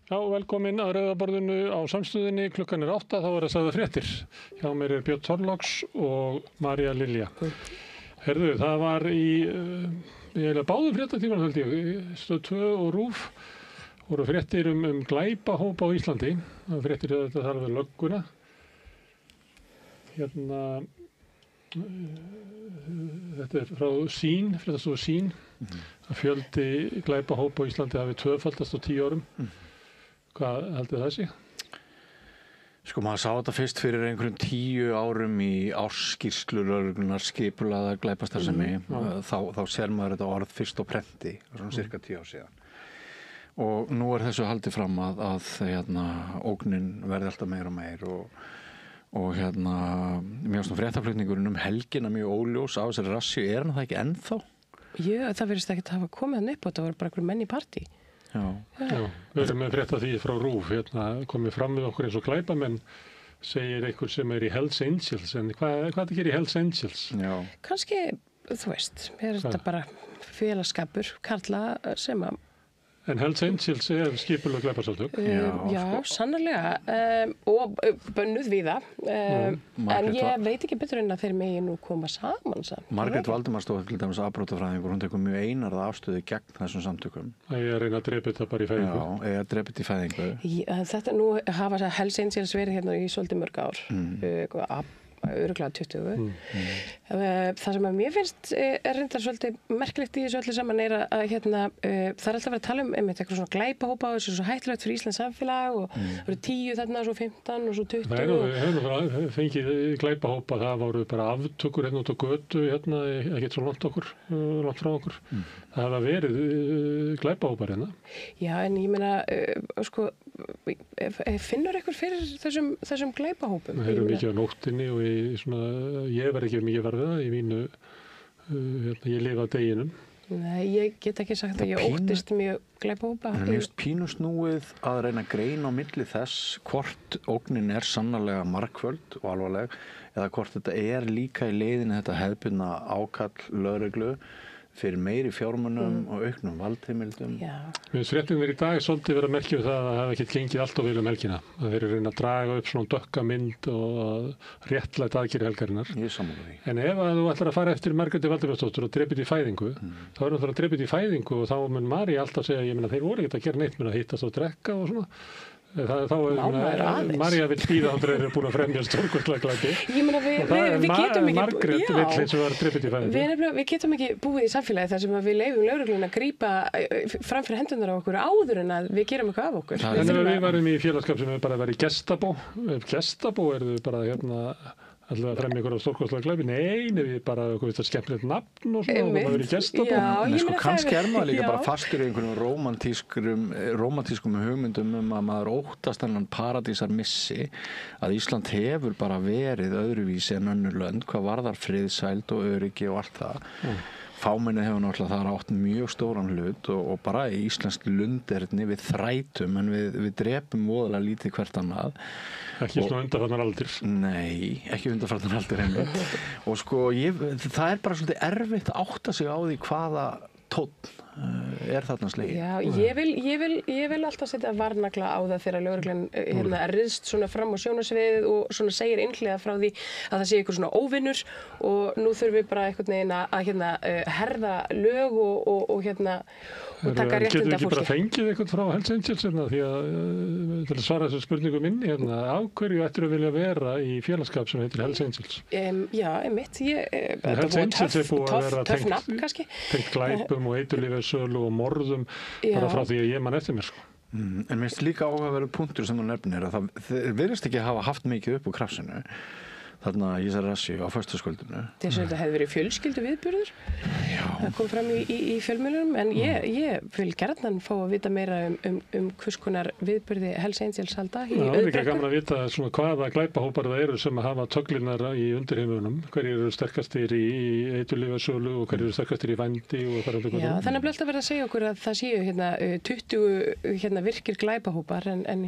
Já, velkomin að Rauðaborðinu á Samstöðinni, klukkan 8, þá er að sagða fréttir. Hjá mér er Björn Þorláks og María Lilja. Herðu, það var í báðum fréttatímanum, held ég, Stöð 2 og RÚV, voru fréttir glæpahópa á Íslandi. Það fréttir þetta þar við lögguna. Þetta er frá Sýn, fréttastofu Sýn. Það fjöldi glæpahópa á Íslandi hafi tvöfaldast á 10 árum. Hvað heldur það sig? Sko maður sá þetta fyrst fyrir einhverjum 10 árum í ársskýrslu lögreglunnar skipulagða glæpastarfsemi. Þá sér maður þetta orð fyrst á prenti, svona cirka 10 ár síðan. Og nú er þessu haldið fram að ógnin verði alltaf meir og meir og mjög svona fréttaflutningurinn helgina mjög óljós á þessari rassíu, er hann það ekki ennþá? Jú, það virðist ekki að hafa komið hann upp og það voru bara einhverjum menn í partí. Já, við erum með frétt af því frá RÚV, komið fram við okkur eins og glæpamenn, segir einhver sem er í Hells Angels, en hvað það gerir í Hells Angels? Já. Kannski, þú veist, er þetta bara félagskapur, karla sem að... En Hells Angels er skipuleg glæpasamtök? Já, sannarlega, og bönnuð víða, en ég veit ekki betur en að þeir megi nú koma saman. Margrét Valdimarsdóttir, til dæmis afbrotafræðingur, hún tekur mjög einarða afstöðu gegn þessum samtökum. Það er að reyna að drepa þetta bara í fæðingu? Já, að drepa þetta í fæðingu. Þetta nú hafa Hells Angels verið hérna í svolítið mörg ár, örugglega 20. Það sem að mér finnst er reyndar svolítið merkilegt í þessu öllu saman er að það er alltaf verið að tala einmitt eitthvað svona glæpahópa og þessu svo hættulegt fyrir Íslands samfélag og það eru 10 þarna, svo 15 og svo 20. Við höfum fengið glæpahópa, það voru bara aftökur hérna út á götu, ekki svo langt frá okkur. Það hafa verið glæpahópar hérna. Já, en ég meina, sko, finnur eitthvað fyrir þessum glæpahópum? Það eru mikið á nóttinni og ég verð ekki mikið varðið í mínu, ég lifa á deginum. Nei, ég get ekki sagt að ég óttist mjög glæpahópa. En mér finnst pínusnúið að reyna að greina á milli þess hvort ógnin er sannarlega margföld og alvarleg eða hvort þetta er líka í leiðinni þetta hefðbundna ákall lögreglu fyrir meiri fjármunum og auknum valdheimildum. Mér finnst fréttirnir í dag svolítið verið að merkja það að það hafi ekki gengið allt of vel helgina. Það þeir eru reyna að draga upp svona dökka mynd og réttlætt aðgerð helgarinnar. Ég er sammála því. En ef þú ætlar að fara eftir Margréti Valdimarsdóttur og drepa þetta í fæðingu, þá er það að drepa þetta í fæðingu og þá mun María alltaf segja, ég meina þeir voru ekkert að gera neitt með að hittast og drekka og svona. María vill býða að þeir eru búin að fremja stórkostlega glæpi. Ég meina við getum ekki Margrét vill eins og var drepa þetta í fæðingu. Við getum ekki búið í samfélagi þar sem við leyfum lögregluna að grípa fram fyrir hendurnar á okkur áður en að við gerum eitthvað af okkur. En ef við varum í félagskap sem er bara að vera í Gestapo, eru þau bara alltaf að fremja ykkur á stórkostlega glæpi? Nei, við bara eitthvað skemmtilegt nafn og svona, og maður verið í Gestapo. Sko kannski er maður líka bara fastur í einhvern rómantískum hugmyndum að maður óttast þennan paradísarmissi að Ísland hefur bara verið öðruvísi en önnur lönd, hvað varðar friðsæld og öryggi og allt það. Fámennið hefur náttúrulega þar átt mjög stóran hlut og bara í íslensk lunderni við þrætum en við drepum voðalega lítið hvert annað. Ekki svona undanfarnar aldir. Nei, ekki undanfarnar aldir einmitt. Og sko, það er bara svolítið erfitt að átta sig á því hvaða tónn er þarna slegið. Já, ég vil alltaf setja varnagla á það þegar lögreglan ryðst svona fram á sjónarsviðið og svona segir einhliða frá því að það sé eitthvað svona óvinnur og nú þurfum við bara einhvern veginn að herða lög og taka réttinda fólki. Getum við ekki bara fengið eitthvað frá Hells Angels því að til að svara þessu spurningu minni af hverju ættir að vilja vera í félagskap sem heitir Hells Angels? Já, einmitt. Hells Angels er búið að vera tengt glæpum og eiturlyfjasölu og morðum bara frá því að ég man eftir mér sko. En minnst líka áhugaverður punktur sem þú nefnir að það virðist ekki hafa haft mikið upp úr krafsinu þarna í þessari rassíu á föstudagskvöldinu. Þess að þetta hefði verið fjölskyldu viðburður. Já. Það kom fram í fjölmiðlunum en ég vil gjarnan fá að vita meira hvers konar viðburði Hells Angels halda í Auðbrekku. Það er líka gaman að vita svona hvaða glæpahópar það eru sem hafa töglinnar í undirheimunum. Hverjir eru sterkastir í eiturlyfjasölu og hverjir eru sterkastir í vændi og þar allir. Já, þannig að alltaf verið að segja okkur að það séu 20 virkir glæpahópar en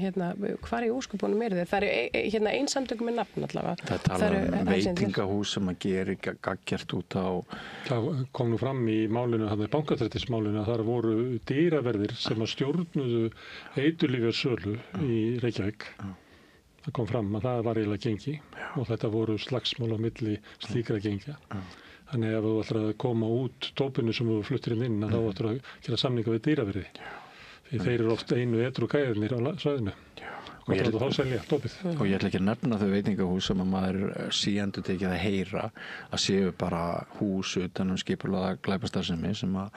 hvar í ósköpunum eru þeir? Það eru ein samtök með nafn allavega. veitingahús sem að gera gaggjart út á. Það kom nú fram í málinu, þannig bankatrættismálinu, að þar voru dýraverðir sem að stjórnuðu eiturlyfjasölu í Reykjavík. Það kom fram að það var eiginlega gengi og þetta voru slagsmál á milli slíkra gengja. Þannig ef þú ætlar að koma út dópinu sem þú fluttir inn þá ætlar að gera samninga við dýraverði. Því þeir eru oft einu edru gæðirnir á svæðinu. Og ég ætla ekki að nefna þau veitingahús sem að maður síendur tekið að heyra að séu bara hús utan skipulagða glæpastarfsemi sem að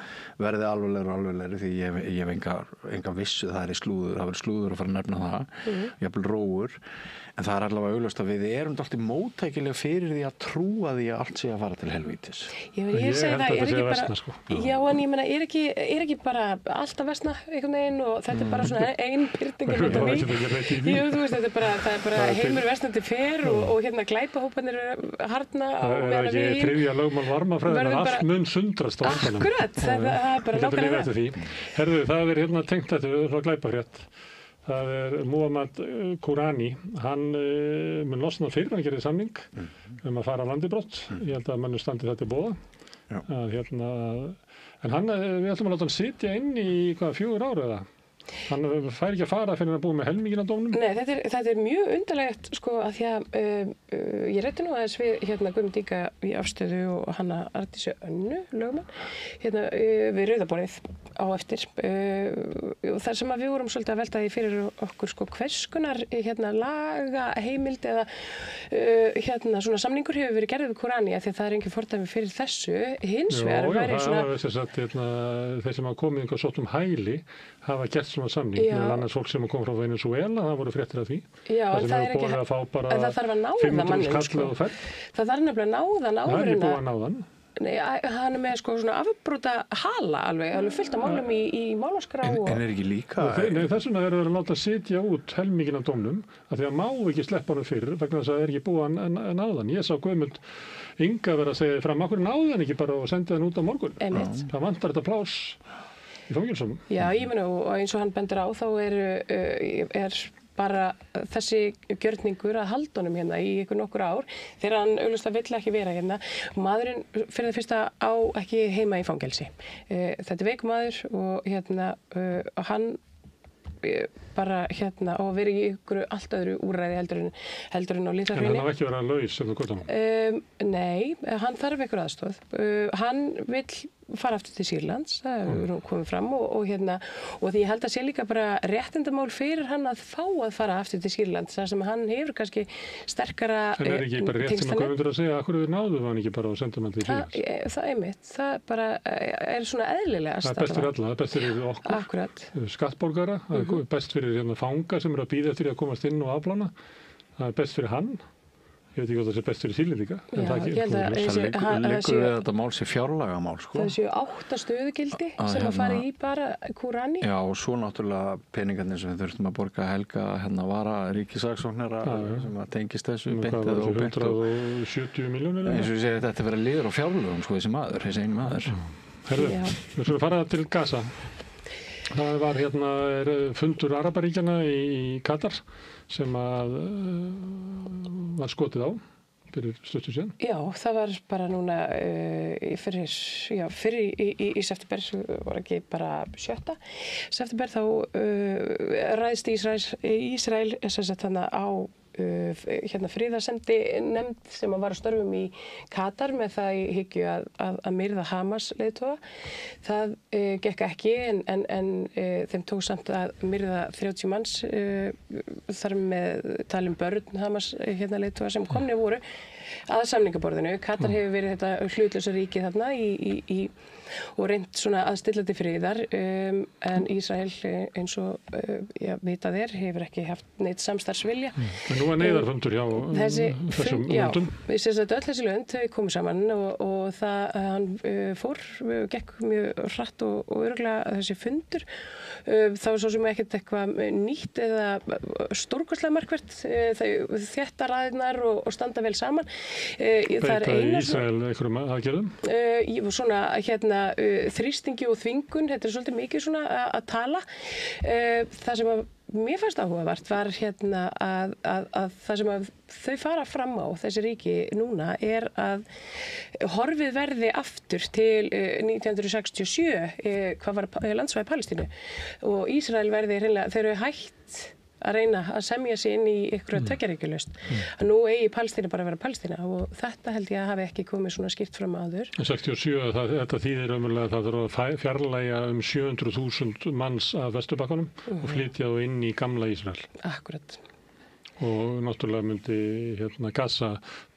verði alvarlegri því ég hef enga vissu, það verður slúður að fara að nefna það, jafnvel rógur. En það er allavega augljóst að við erum alltaf móttækilega fyrir því að trúa því að allt sé að fara til helvítis. Ég segi það, er ekki bara, sko. Já, en ég meina, er ekki bara alltaf vesna einhvern veginn og þetta er bara svona ein byrtingin þetta því. Jú, þú veist, það er bara heimur vesnandi fer og hérna glæpahópanir harðna og það er ekki þriðja lögmál varmafræðin að allt mun sundrast á andanum. Akkurat, það er bara nákvæmlega það. Herðu, það er hérna tengt þetta frá glæpafrétt. Það er Muhammad Qurani, hann mun losna fyrir hann gerði samning að fara landibrott. Ég held að mannu standi þetta í boða. En hann, við ætlum að láta hann sitja inn í 4 ár eða? Hann fær ekki að fara fyrir að búa með helminginn á dómnum? Nei, þetta er mjög undarlegt sko að því að ég ræddi nú aðeins við Guðmund Inga í Afstöðu og Hanna Arndísi Önnu lögmann við Rauðaborðið á eftir og þar sem að við vorum svolítið að velta því fyrir okkur sko hverskonar laga heimild eða svona samningur hefur verið gerðið við Qurani af því að það er engin fordæmi fyrir þessu hins vegar væri svona þeir sem hafa komið einhver sótt hæli hafa gert svona samning með annars fólk sem kom frá Venezuela, það voru fréttir af því. Já, en það er ekki en það þarf að náða mannum sko. Það þarf nefnilega að náða áður það er ekki búið að náða hann. Nei, hann er með sko svona afbrúta hala alveg fullt af málum í málaskrá en er ekki líka Nei, þess vegna eru að láta sitja út helminginn af dómnum af því að má ekki sleppa hann fyrir vegna þess að það er ekki búið að náða hann. Ég sá Guðmund Inga vera að segja fram okkur náða hann ekki bara og senda hann út á morgun. Það vantar þetta pláss í fangelsum. Já, ég meina og eins og hann bendur á þá er bara þessi gjörningur að halda honum hérna í nokkur ár þegar hann augljóslega vill ekki vera hérna. Maðurinn fyrir það fyrsta á ekki heima í fangelsi. Þetta er veikmaður og hann bara á að vera í ykkur allt öðru úrræði heldur en á Litla-Hrauni. En hann á ekki að vera laus sem þú gott hann? Nei, hann þarf ykkur aðstoð. Hann vill fara aftur til Sýrlands, það er komið fram og því ég held að sé líka bara réttindamál fyrir hann að fá að fara aftur til Sýrlands, þar sem hann hefur kannski sterkara tengslanir. En er ekki bara rétt sem að Guðmundur að segja, akkur við náðum hann ekki bara og sendum hann til Sýrlands? Það er mitt, það bara er svona eðlilegast. Það er best fyrir alla, það er best fyrir okkur. Akkurat. Skattborgara, það er best fyrir fanga sem eru að bíða eftir að komast inn og afplána, það er best fyrir hann. Ég veit ekki hvað það sé best fyrir Sýrlendinga. Já, ég held að liggur við þetta mál sé fjárlagamál, sko. Það séu 8 stöðugildi sem að fara í bara Qurani. Já, og svo náttúrulega peningarnir sem við þurftum að borga Helga vara ríkisaksóknara sem að tengist þessu beint eða óbeint. 170 milljónir. Eins og ég segi þetta vera liður á fjárlögum, sko, þessi einu maður. Herðu, við skulum fara til Gaza. Það var fundur Arabaríkjanna í Katar sem að var skotið á fyrir stuttu síðan. Já, það var bara núna fyrir í september, var ekki bara 7. september þá ræðst Ísrael þannig á friðarsendi nefnd sem var að störfum í Katar með það í hyggju að myrða Hamas leiðtoga. Það gekk ekki en þeim tók samt að myrða 30 manns þar með talum börn Hamas leiðtoga sem komni voru að samningaborðinu. Katar hefur verið þetta hlutlausa ríki þarna og reynt svona að stilla til friðar en Ísrael eins og vitað hefur ekki haft neitt samstarfsvilja. En nú var neyðarfundur hjá þessum löndum? Já, öll þessi lönd komu saman og hann gekk mjög hratt og örugglega þessi fundur. Það var svo sem ekkert eitthvað nýtt eða stórkostlega markvert. Þau þétta raðirnar og standa vel saman. Beita Ísrael einhverjum aðgerðum? Svona þrýstingi og þvingun, þetta er svolítið mikið svona að tala. Það sem mér fannst áhugavert var hérna að það sem að þau fara fram á þessi ríki núna að horfið verði aftur til 1967 hvað var landsvæði Palestínu og Ísrael verði hreinlega, þeir eru hætt að reyna að semja sig inn í einhverja tveggjaríkjulausn. Að nú eigi Palestína bara að vera Palestína og þetta held ég að hafi ekki komið svona skýrt fram áður. 67, þetta þýðir umurlega að það þarf að fjarlægja 700.000 manns af Vesturbakkanum og flytja þá inn í gamla Ísrael. Akkurat. Og náttúrulega myndi Gaza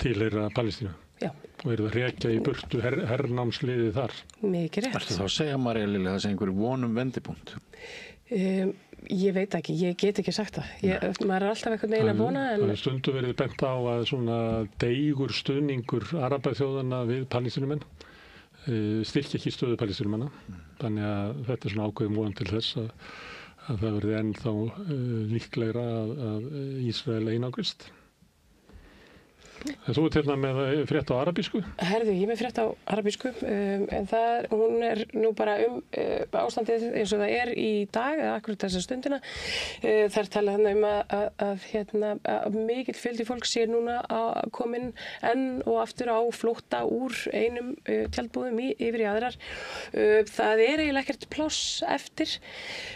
tilheyra Palestínu. Já. Og það rekja í burtu hernámsliðið þar. Mikið rétt. Ertu þá að segja, María Lilja, það sé einhver vonum vendipunkt? Ég veit ekki, ég get ekki sagt það. Maður alltaf einhvern veginn að vona. Það er stundu verið bent á að svona deigur stuðningur arabæþjóðana við palestínumenn styrkja ekki stöðu palestínumanna. Þannig að þetta er svona ákveðum von til þess að það verði ennþá líklegra að Ísrael einangrist. Þú ert hérna með frétt á arabísku? Herðu, ég með frétt á arabísku, en hún er nú bara ástandið eins og það er í dag, eða akkurat þessa stundina. Það er talað að mikill fjöldi fólk sé núna komin enn og aftur á flótta úr einum tjaldbúðum yfir í aðrar. Það er eiginlega ekkert pláss eftir.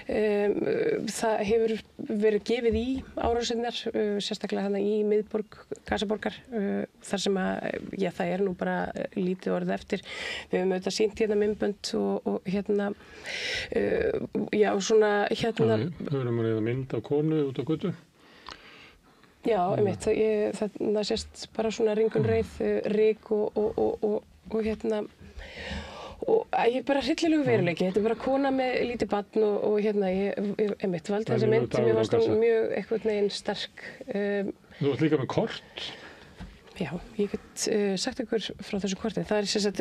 Það hefur verið gefið í árásinnar, sérstaklega hérna í miðborg Gazaborgar, þar sem það er nú bara lítið orð eftir. Við höfum auðvitað sýnt hérna myndbönd og hérna svona hérna. Við höfum reyða mynd af konu út á götu. Já, einmitt. Það sést bara svona ringunreið, ryk og hérna. Og ég er bara hryllilegu veruleiki. Þetta er bara kona með lítið barn og hérna, einmitt, valdi þessa mynd sem ég varst mjög einhvern veginn sterk. Þú ert líka með kort. Já, ég get sagt ykkur frá þessu korti. Það er sem sagt,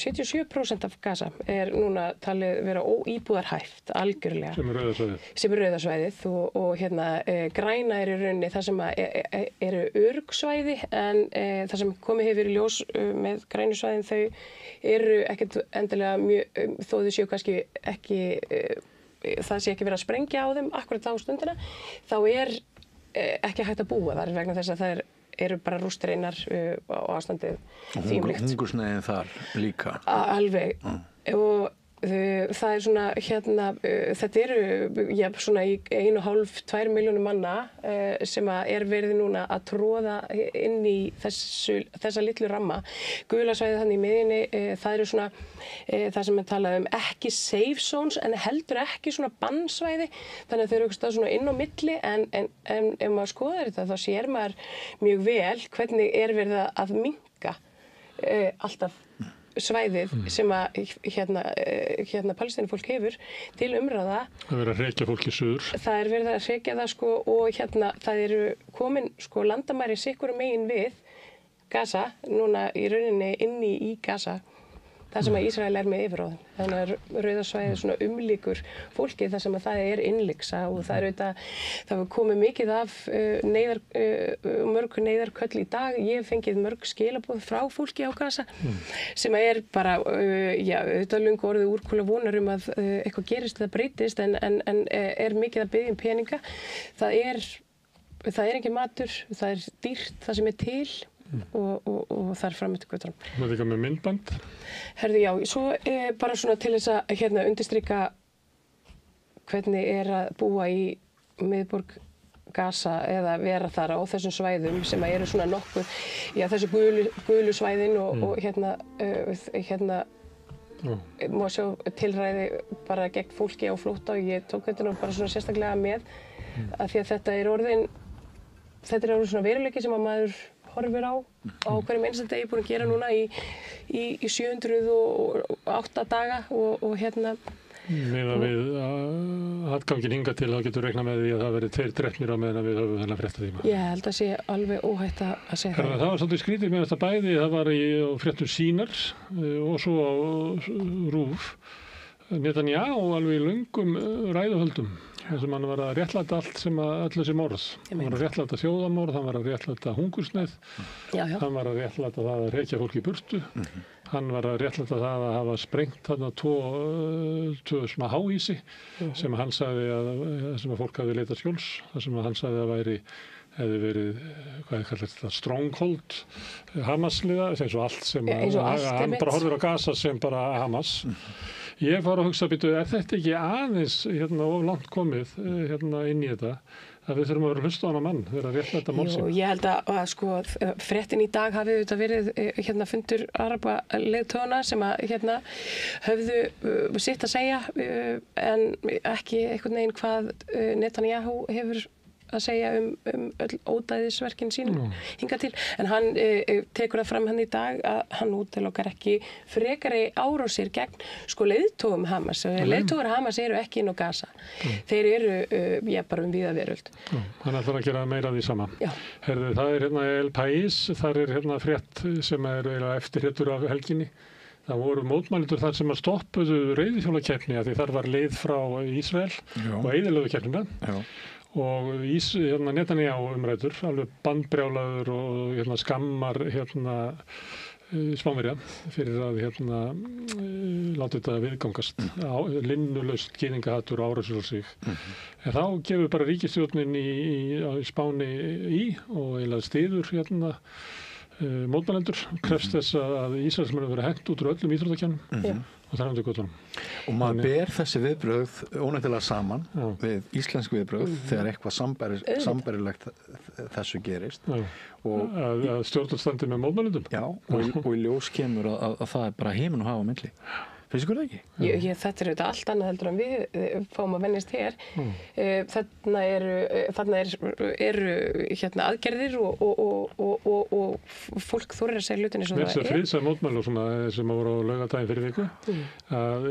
77% af Gaza er núna talið vera óíbúðarhæft, algjörlega. Sem er rauðasvæðið. Sem er rauðasvæðið og hérna græna er í rauninni það sem eru öruggsvæði en það sem komið hefur í ljós með grænusvæðin þau eru ekkert endilega mjög, þó þau séu kannski ekki, það sé ekki verið að sprengja á þeim akkurat á stundina, þá er ekki hægt að búa þar vegna þess að það eru bara rústreinar á ástandið þvíumlíkt. Hungursneyðin þar líka? Alveg. Og það er svona, hérna, þetta eru svona í 1,5–2 milljónir manna sem er verið núna að tróða inn í þessa litlu ramma. Gula svæðið þannig í miðjunni, það eru svona það sem er talað ekki safe zones en heldur ekki svona bannsvæði, þannig að þau eru eitthvað svona inn á milli en ef maður skoðar þetta þá sér maður mjög vel hvernig er verið að minnka alltaf svæðið sem að hérna Palestínufólk hefur til umræða. Það er verið að hrekja fólk í suður. Það er verið að hrekja það og hérna það eru komin landamæri sikkur megin við Gaza, núna í rauninni inni í Gaza. Það sem að Ísrael er með yfirráðum. Þannig að rauðasvæðið svona umlíkur fólki þar sem að það er innlyksa og það er auðvitað, það hefur komið mikið af mörg neyðarköll í dag. Ég hef fengið mörg skilaboð frá fólki á Gaza sem að er bara, auðvitað löngu orðið úrkúla vonar að eitthvað gerist eða breytist en er mikið að biðja peninga. Það er ekki matur, það er dýrt það sem er til. Og það er fram eftir göttunum. Það er líka með myndband? Herðu, já, svo bara svona til þess að undirstrika hvernig er að búa í miðborg Gaza eða vera þar á þessum svæðum sem eru svona nokkuð, þessu gulu svæðin og hérna má sjá tilræði bara gegn fólki á flótta og ég tók þetta nú bara svona sérstaklega með af því að þetta er orðin svona veruleiki sem að maður horfir á hverjum einasta degi búin að gera núna í 708 daga og hérna. Meðan við atgangin hingað til þá getur reiknað með því að það verið 2 drepnir á meðan við höfum þennan fréttatíma. Ég held að sé alveg óhætt að segja það. Það var svolítið skrítið með þetta bæði, það var á fréttum Sýnar og svo á RÚV. Netanyahu alveg í löngum ræðuhöldum. þar sem hann var að réttlæta allt sem öll þessi morð. Hann var að réttlæta þjóðamorð, hann var að réttlæta hungursneyð, hann var að réttlæta það að reykja fólk í burtu, hann var að réttlæta það að hafa sprengt þarna svona háhýsi sem hann sagði sem að fólk hafi leitað skjóls, þar sem hann sagði að hefði verið, hvað kallar þetta, stronghold Hamas-liða, eins og allt sem hann bara horfir á Gaza sem bara Hamas. Ég fór að hugsa, þetta ekki aðeins of langt komið inn í þetta, að við þurfum að vera hlusta á hana mann, vera rétt með þetta málsing. Ég held að sko, fréttin í dag hafi auðvitað verið fundur araba leiðtogana sem að höfðu sitt að segja en ekki einhvern veginn hvað Netanyahu hefur að segja öll ódæðisverkin sínum hingað til. En hann tekur það fram hann í dag að hann útilokar ekki frekari árásir gegn sko leiðtogum Hamas. Leiðtogar Hamas eru ekki inn á Gaza. Þeir eru bara víða veröld. Hann ætlar að gera meira af því sama. Herðu, það er El País, þar er frétt sem er eftirréttur af helginni. Það voru mótmælendur þar sem að stoppuðu reiðhjólakeppni því þar var leið frá Ísrael og eyðilögðu keppnina. Og Netanyahu umræddur, alveg bandbrjálaður og skammar Spánverja fyrir að láta þetta viðgangast, linnulaust gyðingahatur og árásir á sig. En þá gefur bara ríkisstjórnin í Spáni og eiginlega styður mótmælendur, krefst þess að Ísraelsmenn verið hent út úr öllum íþróttakennum og þar undir göttunum. Og maður ber þessi viðbrögð ónættilega saman við íslensk viðbrögð þegar eitthvað sambærilegt þessu gerist. Að stjórnvöld standi með mótmælendum. Já, og í ljós kemur að það er bara himinn og hafa á milli. Finnst ykkur það ekki? Þetta er auðvitað allt annað heldur en við fáum að venjast hér. Þarna eru aðgerðir og fólk þorir að segja hlutin eins og það er. Þessi friðsæð mótmæli sem voru á laugardaginn fyrir viku, að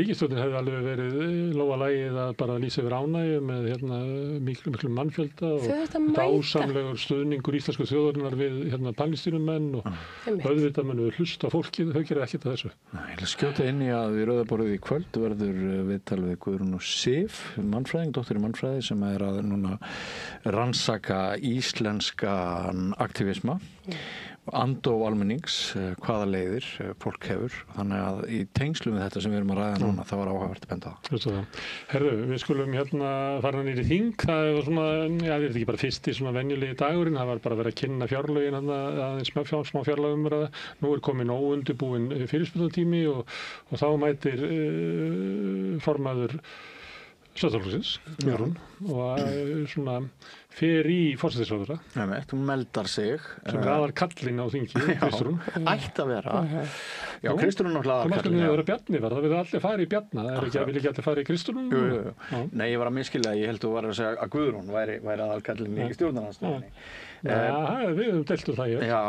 ríkisstjórnin hefði alveg verið lófa lagið að bara lýsa yfir ánægju með miklu mannfjölda og dásamlegur stuðningur íslensku þjóðarinnar við palestínumenn og auðvitað menn við hlusta á fólkið, þau gera ekkert að þessu. Ég vil skjóta inn í að við Rauðaborðið í kvöld verður viðtal við Guðrúnu Sif, mannfræðing, doktor í mannfræði sem er að núna rannsaka íslenskan aktivisma andóf almennings, hvaða leiðir fólk hefur, þannig að í tengslum við þetta sem við erum að ræða núna, það var áhugavert að benda á. Herðu, við skulum fara niður í þing, það var svona, það er ekki bara fyrst í svona venjulegi dagurinn, það var bara að vera að kynna fjárlögin aðeins smá fjárlögumræða, nú er komin óundibúinn fyrirspurnatími og þá mætir formaður Sjálfstæðisflokksins, Guðrún, og svona fer í forsætisráðherra. Hún meldar sig. Sem er aðal kallinn á þingi, Kristrún. Ætti að vera. Já, Kristrún náttúrulega aðal kallinn. Það verður Bjarni var, það vilja allir fara í Bjarna. Það er ekki allir fara í Kristrún? Jú. Nei, ég var að misskilja, ég held að þú var að segja að Guðrún væri aðal kallinn í stjórnarandstöðunni. Já, við höfum deilt um það hér. Já,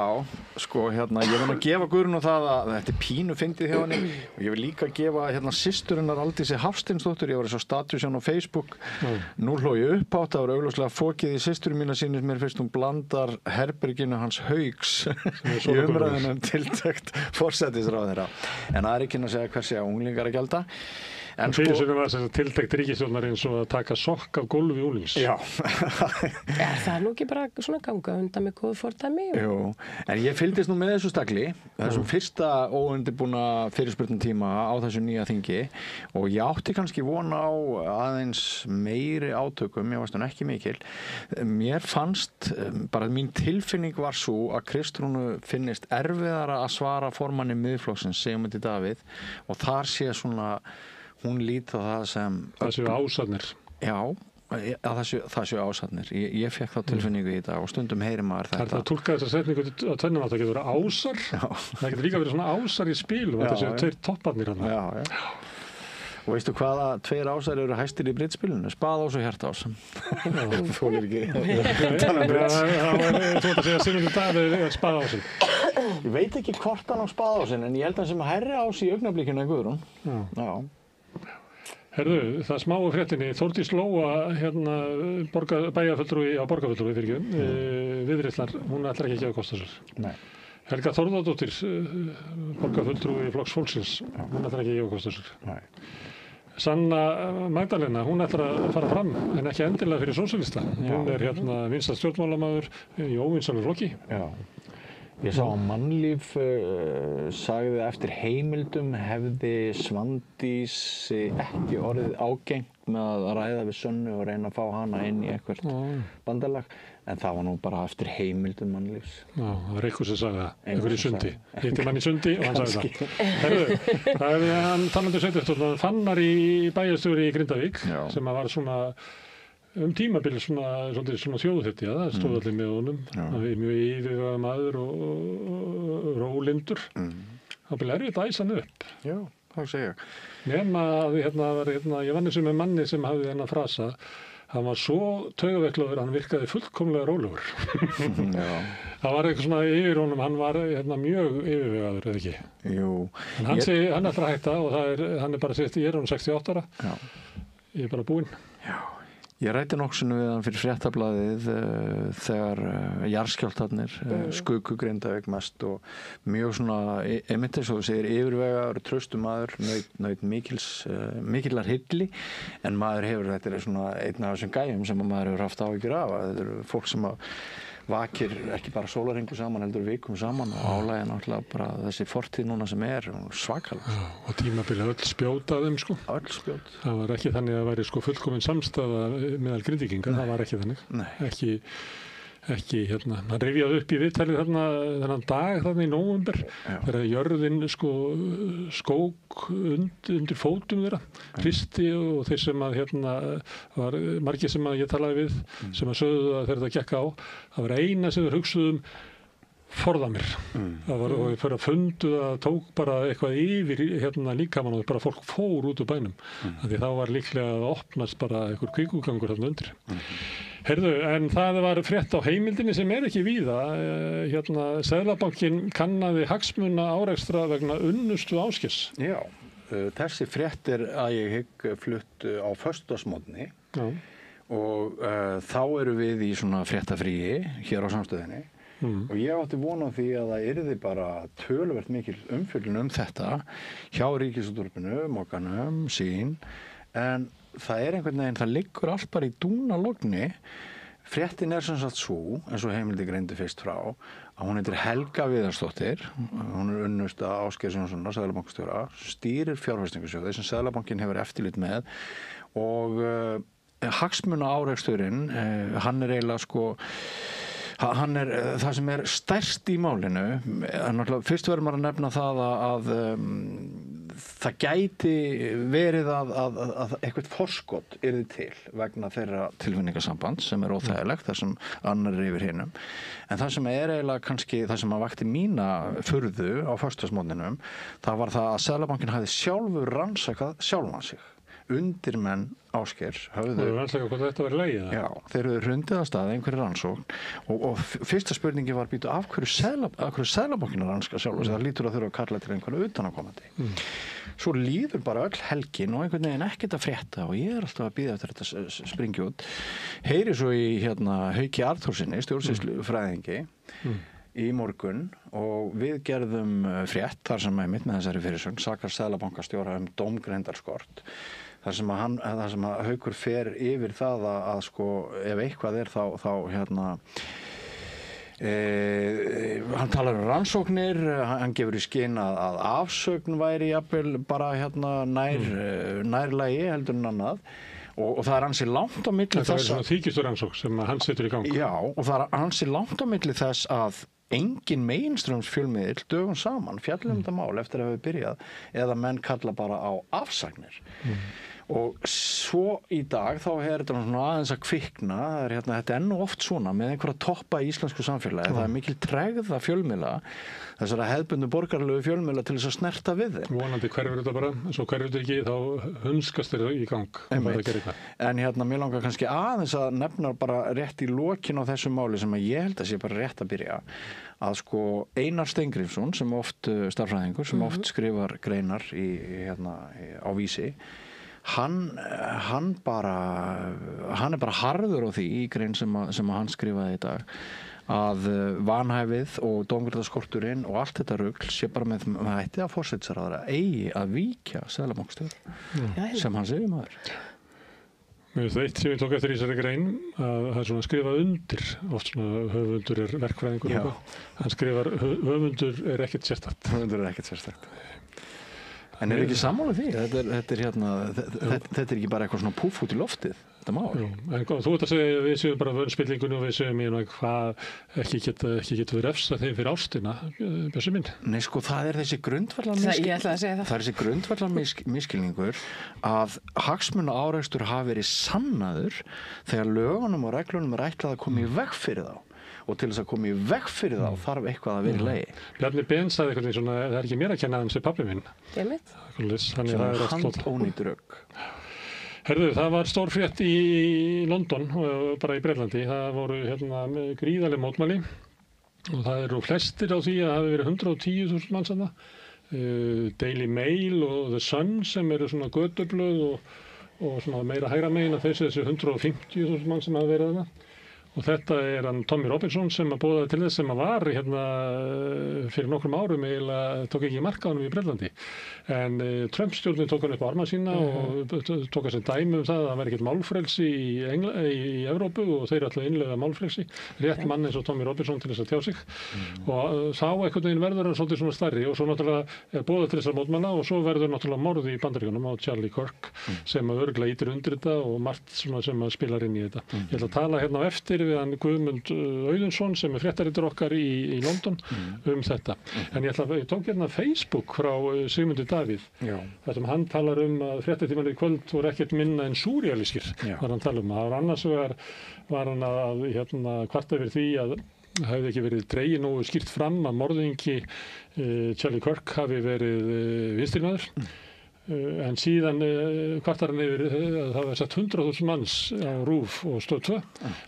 sko, ég vil að gefa Guðrún það að þetta er pínu fyndið hjá henni og ég vil líka gefa systurinnar Aldísi Hafsteinsdóttur, ég var svo status á Facebook. Nú hló ég upp átt, það var augljóslega fokið í systurinn mína sínir, mér finnst hún blandar herberginu hans Hauks í umræðunum tiltekt forsætisráðherra. En það er ekki að segja hversi að unglingar að gjalda. En fyrir sem var tiltekt ríkisstjórnar eins og að taka sokk af gólfi úlings. Já. Það er nú ekki bara svona ganga undan með góð fordæmi? Jú, en ég fylgdist nú með þessu stakli, þessum fyrsta óundibúna fyrirspurnartíma á þessu nýja þingi og ég átti kannski vona á aðeins meiri átökum, ég veist hún ekki mikil. Mér fannst, bara mín tilfinning var svo að Kristrúnu finnist erfiðara að svara formanni Miðflokksins, Sigmundi Davíð, og þar sé svona hún lít á það sem það séu ásarnir. Já, að það séu ásarnir. Ég fekk þá tilfinningu í dag og stundum heyri maður þetta. Það er að túlka þessa setningu að tvennum að það getur verið ásar. Það getur líka verið svona ásar í spilum, þetta séu tveir topparnir hann. Já. Og veistu hvaða tveir ásar eru hæstir í brittspilinu? Spaðás og hjartás. Þú er ekki tala um britt. Þú ert að segja Sigmundur Davíð er spaðásinn. Ég veit ekki hvort hann á spaðásinn, en ég held að hann sem hærri ás í augnablikinu en Guðrún. Já. Herðu, það smá á fréttinni, Þórdís Lóa, bæjarfulltrúi á borgarfulltrúi Viðreisnar, hún ætlar ekki að gefa kostasur. Nei. Helga Þórðardóttir, borgarfulltrúi Flokks fólksins, hún ætlar ekki að gefa kostasur. Nei. Sanna Magdalena, hún ætlar að fara fram, en ekki endilega fyrir sósíalista. Hún er vinsæll stjórnmálamaður í óvinsælu flokki. Já. Ég sá að Mannlíf sagði eftir heimildum hefði Svandísi ekki orðið ágengt með að ræða við Sönnu og reyna að fá hana inn í eitthvað bandalag, en það var nú bara eftir heimildum Mannlífs. Já, það var eitthvað sem sagði það, einhver í Sundi. Hitti mann í Sundi og hann sagði það. Herðu, það hefði hann talandi sveitarstjórn, Fannar í bæjarstjóri í Grindavík, sem var svona tímabil svona þjóðhetja, það stóð allir með honum, mjög yfirvegaður maður og rólindur. Það blev erfitt að æsa hann upp. Já, það segja. Nema að ég vann þessu með manni sem hafði þennan frasa, hann var svo taugaveiklaður, hann virkaði fullkomlega rólegur. Það var eitthvað svona yfir honum, hann var mjög yfirvegaður, eða ekki? Jú. En hann er eftir að hætta og hann er bara ég er hann 68 ára, ég er bara búinn. Já. Ég ræddi nokksunni við hann fyrir Fréttablaðið þegar jarðskjálftarnir skuku Grindavík mest og mjög svona, einmitt eins og þú segir, yfirvegaður, traustur maður, naut mikillar hylli, en maður hefur, þetta er svona einn af þessum gæjum sem maður hefur haft áhyggjur af, þetta eru fólk sem vakir ekki bara sólarhringu saman, heldur vikum saman og álægja náttúrulega bara þessi fortíð núna sem er svakalega. Já, og tímabilið öll spjót að þeim, sko. Öll spjót. Það var ekki þannig að það væri fullkomin samstaða meðal Grindvíkinga, það var ekki þannig. Nei. Ekki hann rifjaði upp í viðtalið þennan dag þarna í nóvember þegar jörðin skók undir fótum þeirra, hristi og þeir sem að var margir sem að ég talaði við sem að sögðu að þegar það gekk á, það var eina sem þeir hugsuðum forða mér. Það var, og fyrir að fundu það tók bara eitthvað yfir líkamann og bara fólk fór út úr bænum. Því þá var líklega að opnast bara einhver kvikugangur þarna undir. Heyrðu, en það var frétt á heimildinni sem er ekki víða. Seðlabankinn kannaði hagsmuna árekstra vegna unnustu Ásgeirs. Já, þessi frétt er að ég hygg flutt á föstudagsmorgni og þá erum við í svona fréttafríi hér á Samstöðinni. Og ég átti von á því að það yrði bara töluvert mikil umfjöllun þetta hjá Ríkisútvarpinu, Mogganum, Sýn, en það er einhvern veginn, það liggur allt bara í dúnalogni. Fréttin er sem sagt svo, eins og heimildi greindi fyrst frá, að hún heitir Helga Viðarsdóttir, hún er unnusta Ásgeirs Jónssonar, seðlabankastjóra, stýrir fjárfestingarsjóði sem Seðlabankinn hefur eftirlit með og hagsmuna áreksturinn, hann er eiginlega hann er það sem er stærst í málinu. Fyrst verður maður að nefna það að það gæti verið að eitthvað forskot yrði til vegna þeirra tilfinningasamband sem er óþægilegt, þar sem annar er yfir hinum. En það sem er eiginlega kannski það sem að vakti mína furðu á föstudagsmorgninum, það var það að Seðlabankinn hafði sjálfur rannsakað sjálfan sig. Undirmenn Ásgeirs höfðu rannsaka hvort þetta var leið. Já, þeir höfðu hrundið af stað einhverju rannsókn og fyrsta spurningi var býtu af hverju Seðlabankinn að rannsaka sjálf og það lítur að þurfa að kalla til einhverju utanaðkomandi. Svo líður bara öll helgin og einhvern veginn ekkert að frétta og ég er alltaf að bíða eftir þetta springi út. Heyri svo í Hauki Arthúrsinni, stjórnsýslufræðingi í morgun og við gerðum frétt þar sem einmitt með þessari fyrirsögn sakar Seðlabankastjóra dómgreindarskort. Þar sem að Haukur fer yfir það að ef eitthvað er þá hann talar rannsóknir, hann gefur í skyn að afsögn væri jafnvel bara nærlagi heldur en annað og það er ansi langt á milli þess það er svona þykistur rannsókn sem hann setur í gang. Já, og það er ansi langt á milli þess að engin mainstreamsfjölmiðill dögum saman fjallum þetta mál eftir að við byrjað eða menn kalla bara á afsagnir. Og svo í dag þá er þetta svona aðeins að kvikna, þetta er nú oft svona með einhverja toppa í íslensku samfélagi, það er mikil tregða fjölmiðla, þessara hefðbundnu borgaralegu fjölmiðla til þess að snerta við þeim. Vonandi hverfur þetta bara, en svo hverfur þetta ekki, þá hunskast þetta í gang. En mér langar kannski aðeins að nefna bara rétt í lokin á þessu máli sem að ég held að sé bara rétt að byrja, að Einar Steingrímsson sem oft stærðfræðingur, sem oft skrifar greinar á Vísi, hann er bara harður á því í grein sem hann skrifaði í dag að vanhæfið og dómgreindarskorturinn og allt þetta rugl sé bara með hætti að forsætisráðherra eigi að víkja Seðlabankastjóra sem hann segir maður. Eitt sem ég tók eftir í þessari grein að það er svona skrifað undir, oft svona höfundur er verkfræðingur Já. eitthvað. Hann skrifar höfundur er ekkert sérstakt. Höfundur er ekkert sérstakt. En er ekki sammála því? Þetta er ekki bara eitthvað svona púff út í loftið, þetta mál? Jú, en þú ert að segja við séum bara vönnspillingunni og við séum í hvað ekki getur við refsa þeim fyrir ástina, Bjössi minn. Nei, sko, það er þessi grundvallar Ég ætla að segja það. Það er þessi grundvallar miskilningur að hagsmuna árekstur hafi verið sannaður þegar lögunum og reglunum er ætlað að koma í veg fyrir þá. Og til þess að koma í veg fyrir þá þarf eitthvað að vera í lagi. Bjarni Ben sagði eitthvað svona, það er ekki mér að kenna þeim sem pabbi minn. Einmitt. Þannig það er allt flott. Handónýt rögg. Herðu, það var stór frétt í London, bara í Bretlandi. Það voru gríðarleg mótmæli og það eru flestir á því að það hafi verið 110.000 manns þarna. Daily Mail og The Sun sem eru svona götublöð og svona meira hægra megin af þessi 150.000 manns sem hafa verið þarna. Og þetta er hann Tommy Robinson sem að boðaði til þess sem að var fyrir nokkrum árum eiginlega tók ekki mark á honum í Bretlandi. En Trump-stjórnin tók hann upp á arma sína og tók að sem dæmi það að það væri ekkert málfrelsi í Evrópu og þeir ætla að innleiða málfrelsi. Rétt mann eins og Tommy Robinson til þess að tjá sig. Og þá einhvern veginn verður hann svolítið svona stærri og svo náttúrulega er boðað til þess að mótmæla og svo verður náttúrulega morð í Bandaríkjunum á Charlie Kirk sem að örugglega ýtir undir þetta og margt svona sem að spilar inn í þetta. Ég ætla að tala hérna á eftir við hann Guðmund Auðunsson sem er fréttarittur okkar í London þetta. En ég tók hérna Facebook frá Sigmundi Davíð þar sem hann talar að fréttatímanir í kvöld voru ekkert minna en súrrealískir var hann tala það var annars var hann að kvarta yfir því að hefði ekki verið dregið nógu skýrt fram að morðingi Charlie Kirk hafi verið vinstrimaður. En síðan kvartar hann yfir að það var sett 100.000 manns á RÚV og Stöð 2.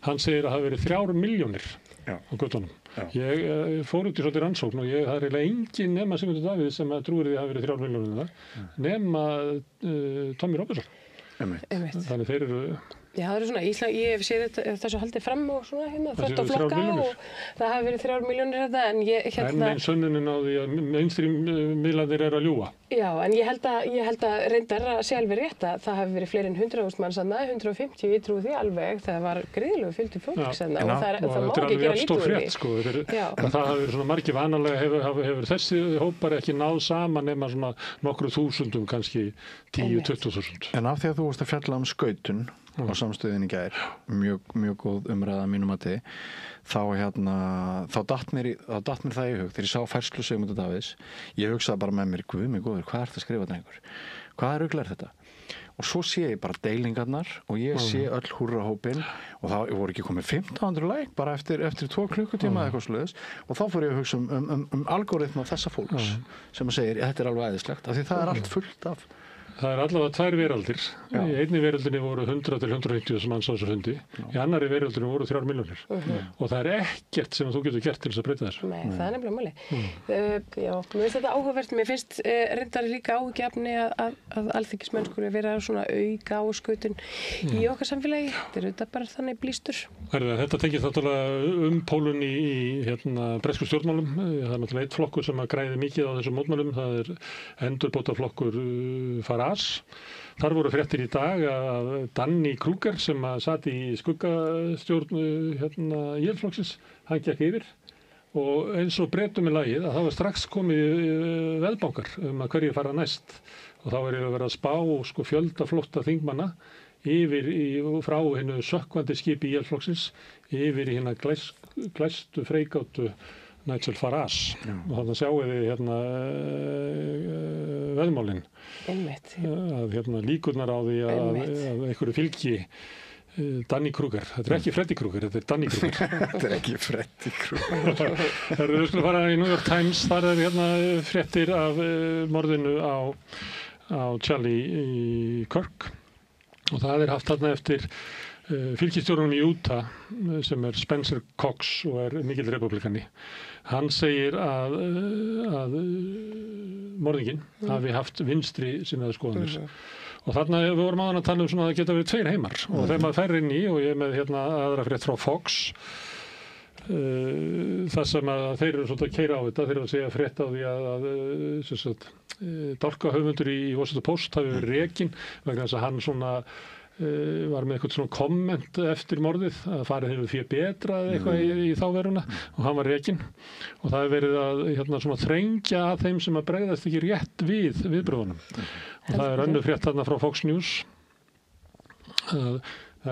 Hann segir að það hafi verið 3 milljónir á göttunum. Ég fór út í svolítið rannsókn og það er eiginlega engin nema Sigmundur Davíð sem að trúir því að það hafi verið 3 milljónir þar nema Tommy Robinson. Þannig þeir eru... Já, það eru svona, ég hef séð þessu haldið fram og svona þvert á flokka og það hafi verið 3 milljónir þetta en ég En einn sönnunin á því að mainstream miðlarnir eru að ljúga. Já, en ég held að reyndar að sé alveg rétt að það hafi verið fleiri en 100.000 manns þarna, 150, ég trúi því alveg, það var gríðilegu fjöldi fólks þarna og það má ekki gera lítið úr því. Sko, það hafi verið svona margir vanalega hefur þessi hópar ekki náð saman nema svona nokkru þúsundum, kannski 10-20.000. En af því að þú varst að fjalla skautun á samstöðinni í gær, mjög góð umræða að mínum mati, þá datt mér það í hug þegar ég sá færslu Sigmundar Davíðs. Ég hugsaði bara með mér, guð mig góður, hvað er þetta að skrifa drengur? Hvaða rugl er þetta? Og svo sé ég bara deilingarnar og ég sé öll húrrahópin og það voru ekki komið 1500 like bara eftir 2 klukkutíma eða eitthvað svoleiðis og þá fór ég að hugsa um algoritma þessa fólks sem að segja, þetta er alveg æðislegt, af því það er allt fullt af. Það er allavega 2 veraldir. Í einni veraldinni voru 100-150 manns á þessu fundi. Í annarri veraldinni voru 3 milljónir. Og það er ekkert sem þú getur gert til þess að breyta þessu. Nei, það er nefnilega máli. Já, mér finnst þetta áhugavert. Mér finnst reyndar líka áhugjefni að alþingismenn skuli vera svona auka á skautun í okkar samfélagi. Þetta er auðvitað bara þannig blístur. Þetta tengir þáttúrulega pólun í bresku stjórnmálum. Það er náttúrulega einn flokkur sem að græði mikið á þessum mótmælum. Það er endurbótaflokkur Þar voru fréttir í dag að Danny Kruger sem satt í skuggastjórn Íhaldsflokksins, hann gekk yfir og eins og Bretum í lagið að það var strax komið veðbankar að hverju fara næst og þá er að vera að spá fjölda flotta þingmanna yfir frá hinnu sökkvandi skipi Íhaldsflokksins yfir í hérna glæstu freigátu Nigel Farage og þannig sjáum við veðmálin að líkurnar á því að einhverju fylgi Danny Kruger, þetta er ekki Freddy Kruger, þetta er Danny Kruger. Þetta er ekki Freddy Kruger. Við skulum fara í New York Times, þar er fréttir af morðinu á Charlie Kirk og það er haft þarna eftir fylkisstjórunum í Utah sem er Spencer Cox og er mikill republikani. Hann segir að morðinginn hafi haft vinstri sinnaði skoðanir. Og þarna við vorum áðan að tala svona að það geta verið 2 heimar og þegar maður fer inn í og ég er með aðra frétt frá Fox það sem að þeir eru svolítið að keyra á þetta, þeir eru að segja frétt á því að dálkahöfundur í Washington Post hafi verið rekinn vegna þess að hann svona var með eitthvað svona komment eftir morðið að farið hefur fyrir betra eða eitthvað í þá veruna og hann var rekinn og það hefur verið að svona þrengja að þeim sem að bregðast ekki rétt við viðbröðunum og það er önnur frétt þarna frá Fox News það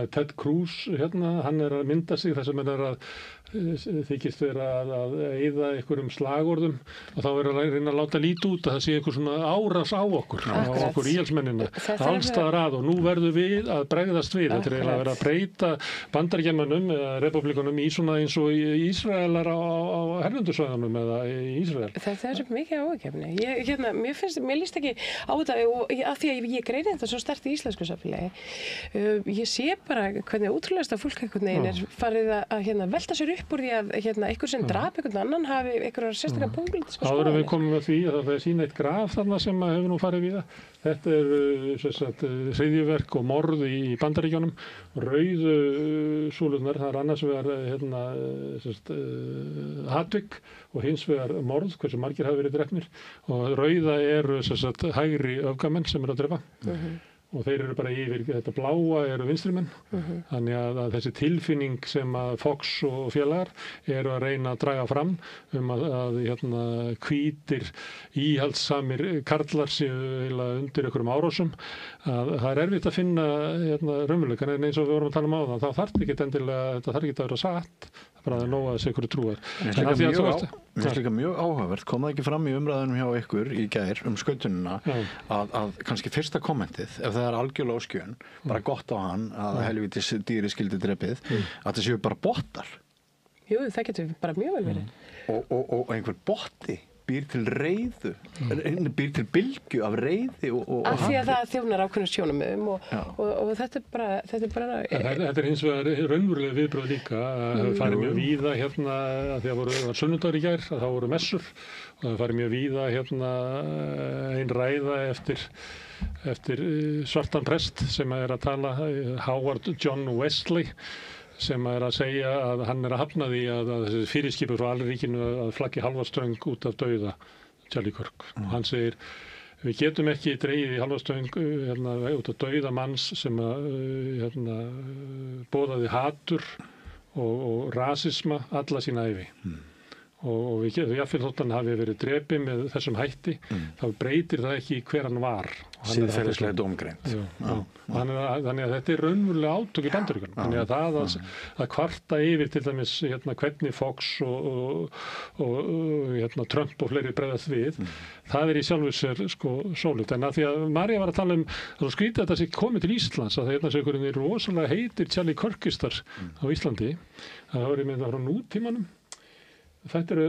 er Ted Cruz hann er að mynda sig þess að menn að þykist vera að eyða einhverjum slagorðum og þá er að reyna að láta lítið út að það sé einhver svona árás á okkur íhaldsmennina, allstaðar að og nú verðum við að bregðast við þetta er eiginlega að vera að breyta bandaríkjamönnum eða republikunum í svona eins og Ísraelar á herrundusvæðunum eða í Ísrael. Það er mikið áhugjefni. Mér líst ekki á þetta og af því að ég greini þetta svo sterkt í íslensku samfélagi ég sé bara hvernig ótrúlegasta fólk einhvern veginn er farið að velta sér upp úr því að einhver sem drap einhvern annan hafi einhverjar sérstaklega pólitíska skoðanir. Áður en við komum að því að það er sína eitt graf þarna sem hefur nú farið við það. Þetta er hryðjuverk og morð í Bandaríkjunum. Rauðu súlurnar, það er annars vegar atvik og hins vegar morð, hversu margir hafa verið drepnir. Og rauða eru hægri öfgamenn sem eru að drepa. Og þeir eru bara yfir, þetta bláa eru vinstrimenn, þannig að þessi tilfinning sem að Fox og félagar eru að reyna að draga fram að hvítir íhaldssamir karlar séu undir einhverjum árásum, að það er erfitt að finna raunveruleikann en eins og við vorum að tala um áðan, þá þarf ekki endilega, þetta þarf ekki að vera satt, bara að nóga þessi einhverju trúar. Mér finnst líka mjög áhugavert, kom það ekki fram í umræðunum hjá ykkur í gær skautunina að kannski fyrsta kommentið, ef það er algjörlega óskjön, bara gott á hann að helvítis dýri skildi drepið, að það séu bara bottar. Jú, það getur bara mjög vel verið. Og einhver botti býr til reiðu, býr til bylgju af reiði af því að það þjónar ákveðnum sjónarmiðum og þetta er bara Þetta er hins vegar raunverulega viðbrögð líka að farið mjög víða að því að var sunnudagur í gær að það voru messur og það farið mjög víða ein ræða eftir svartan prest sem er að tala Howard John Wesley sem er að segja að hann er að hafna því að þessi fyrirskipur frá Alríkinu að flaggi halvastöng út af dauða Charlie Kirk. Og hann segir við getum ekki dregið í halvastöng út af dauða manns sem boðaði hatur og rasisma alla sína ævi. Og við jafnvel þótt hann hafi verið drepið með þessum hætti þá breytir það ekki hver hann var siðferðislega dómgreind þannig að þetta er raunverulega átök í Bandaríkjunum þannig að það að kvarta yfir til dæmis hvernig Fox og Trump og fleiri bregðast við það er í sjálfu sér sólugt en að því að María var að tala það skrítið að það sé komið til Íslands að það einhverjum rosalega heitir Charlie Kirkistar á Íslandi það var með það frá nútímanum Þetta eru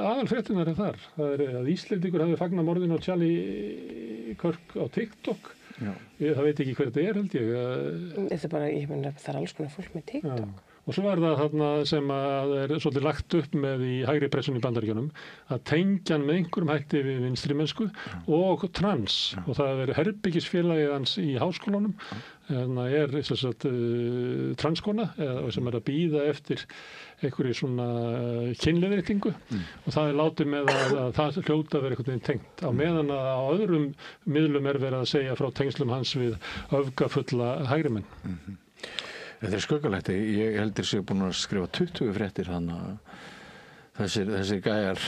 aðalfréttirnar þar. Það er að Íslendingur hafi fagnað morðinu á Charlie Kirk á TikTok. Það veit ekki hver þetta held ég. Þetta er bara, það er alls konar fólk með TikTok. Já. Og svo er það þarna sem að er svolítið lagt upp með í hægri pressunni í Bandaríkjunum að tengja hann með einhverjum hætti við vinstrimennsku og trans og það er herbyggisfélagið hans í háskólanum þannig er transkona sem er að bíða eftir einhverju svona kynleiðréttingu og það er látið með að það hljóta að vera einhvern veginn tengt á meðan að á öðrum miðlum er verið að segja frá tengslum hans við öfgafulla hægrimenn. Þetta er sköggalegt. Ég heldur sig búin að skrifa 20 fréttir þannig að þessir gæjar